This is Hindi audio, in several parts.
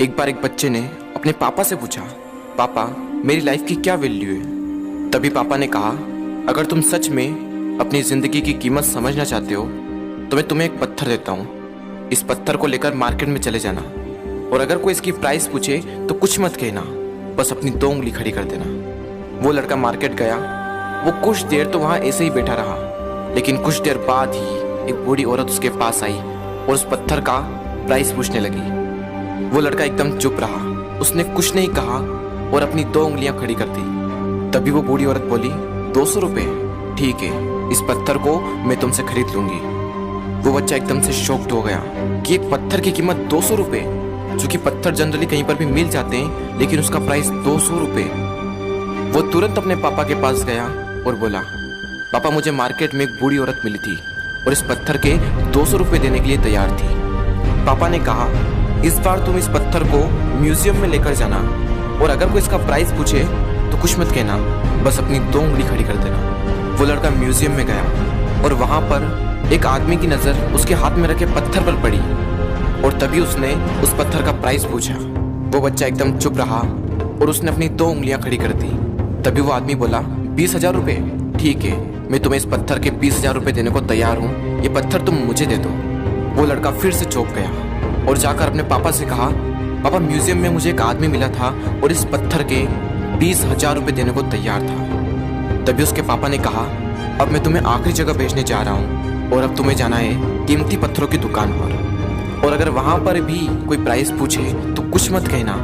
एक बार एक बच्चे ने अपने पापा से पूछा, पापा मेरी लाइफ की क्या वैल्यू है। तभी पापा ने कहा, अगर तुम सच में अपनी ज़िंदगी की कीमत समझना चाहते हो तो मैं तुम्हें एक पत्थर देता हूँ। इस पत्थर को लेकर मार्केट में चले जाना और अगर कोई इसकी प्राइस पूछे तो कुछ मत कहना, बस अपनी 2 उंगली खड़ी कर देना। वो लड़का मार्केट गया। वो कुछ देर तो वहाँ ऐसे ही बैठा रहा, लेकिन कुछ देर बाद ही एक बूढ़ी औरत उसके पास आई और उस पत्थर का प्राइस पूछने लगी। वो लड़का एकदम चुप रहा, उसने कुछ नहीं कहा और अपनी 2 उंगलियां खड़ी कर दी। तभी वो बूढ़ी औरत बोली, 200 रुपये, ठीक है, इस पत्थर को मैं तुमसे खरीद लूंगी। वो बच्चा एकदम से शॉक्ड हो गया कि एक पत्थर की कीमत 200 रुपये, जो कि पत्थर जनरली कहीं पर भी मिल जाते हैं, लेकिन उसका प्राइस 200 रुपये। वो तुरंत अपने पापा के पास गया और बोला, पापा मुझे मार्केट में एक बूढ़ी औरत मिली थी और इस पत्थर के 200 रुपये देने के लिए तैयार थी। पापा ने कहा, इस बार तुम इस पत्थर को म्यूजियम में लेकर जाना और अगर कोई इसका प्राइस पूछे तो कुछ मत कहना, बस अपनी 2 उंगली खड़ी कर देना। वो लड़का म्यूजियम में गया और वहां पर एक आदमी की नज़र उसके हाथ में रखे पत्थर पर पड़ी और तभी उसने उस पत्थर का प्राइस पूछा। वो बच्चा एकदम चुप रहा और उसने अपनी 2 उंगलियां खड़ी कर दी। तभी वो आदमी बोला, 20,000 रुपये, ठीक है, मैं तुम्हें इस पत्थर के 20,000 रुपये देने को तैयार हूँ, ये पत्थर तुम मुझे दे दो। वो लड़का फिर से चौंक गया और जाकर अपने पापा से कहा, पापा म्यूजियम में मुझे एक आदमी मिला था और इस पत्थर के 20,000 रुपये देने को तैयार था। तभी उसके पापा ने कहा, अब मैं तुम्हें आखिरी जगह भेजने जा रहा हूँ और अब तुम्हें जाना है कीमती पत्थरों की दुकान पर और अगर वहाँ पर भी कोई प्राइस पूछे तो कुछ मत कहना,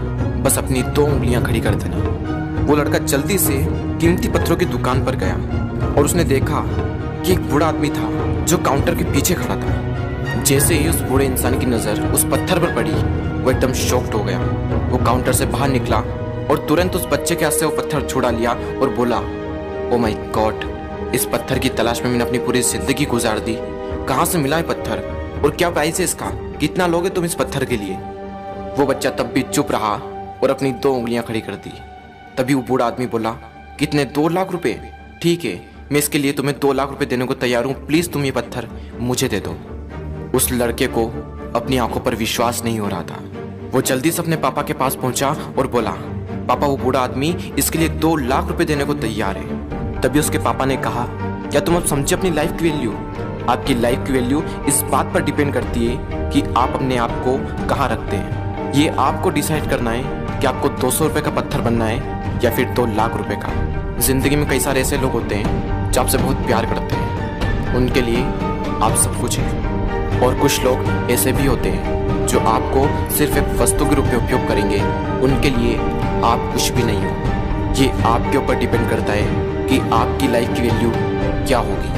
बस अपनी 2 उंगलियाँ खड़ी कर देना। वो लड़का जल्दी से कीमती पत्थरों की दुकान पर गया और उसने देखा कि एक बूढ़ा आदमी था जो काउंटर के पीछे खड़ा था। जैसे ही उस बूढ़े इंसान की नज़र उस पत्थर पर पड़ी, वो एकदम शॉक्ड हो गया। वो काउंटर से बाहर निकला और तुरंत उस बच्चे के हाथ से वो पत्थर छुड़ा लिया और बोला, ओ माय गॉड, इस पत्थर की तलाश में मैंने अपनी पूरी जिंदगी गुजार दी। कहाँ से मिला है पत्थर और क्या प्राइस है इसका, कितना लोगे तुम इस पत्थर के लिए। वो बच्चा तब भी चुप रहा और अपनी 2 उंगलियां खड़ी कर दी। तभी वो बूढ़ा आदमी बोला, कितने, 2 लाख रुपए, ठीक है, मैं इसके लिए तुम्हें 2 लाख रुपए देने को तैयार हूँ, प्लीज़ तुम ये पत्थर मुझे दे दो। उस लड़के को अपनी आंखों पर विश्वास नहीं हो रहा था। वो जल्दी से अपने पापा के पास पहुंचा और बोला, पापा वो बूढ़ा आदमी इसके लिए 2 लाख रुपए देने को तैयार है। तभी उसके पापा ने कहा, क्या तुम अब समझे अपनी लाइफ की वैल्यू? आपकी लाइफ की वैल्यू इस बात पर डिपेंड करती है कि आप अपने आप को कहाँ रखते हैं। ये आपको डिसाइड करना है कि आपको 200 रुपये का पत्थर बनना है या फिर 2 लाख रुपए का। जिंदगी में कई सारे ऐसे लोग होते हैं जो आपसे बहुत प्यार करते हैं, उनके लिए आप सब कुछ हैं, और कुछ लोग ऐसे भी होते हैं जो आपको सिर्फ एक वस्तु के रूप में उपयोग करेंगे, उनके लिए आप कुछ भी नहीं हो। ये आपके ऊपर डिपेंड करता है कि आपकी लाइफ की वैल्यू क्या होगी।